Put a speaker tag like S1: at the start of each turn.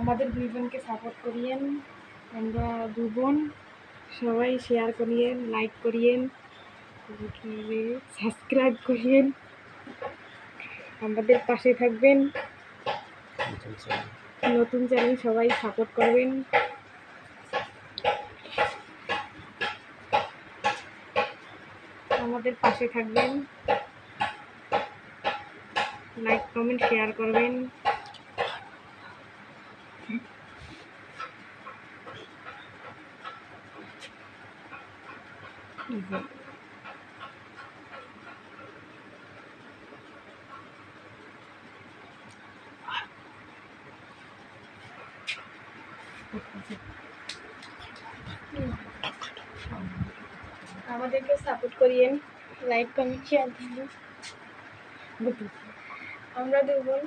S1: আমাদের দুই বোনকে সাপোর্ট করিয়েন। আমরা দু বোন সবাই শেয়ার করিয়েন, লাইক করিয়েন, সাবস্ক্রাইব করিয়েন, আমাদের পাশে থাকবেন। নতুন চ্যানেল সবাই সাপোর্ট করবেন। আমাদের পাশে থাকবেন, লাইক কমেন্ট শেয়ার করবেন। আমাদেরকে সাপোর্ট করিয়েন, লাইক কমেন্ট শেয়ার দিন। আমরা দু বোন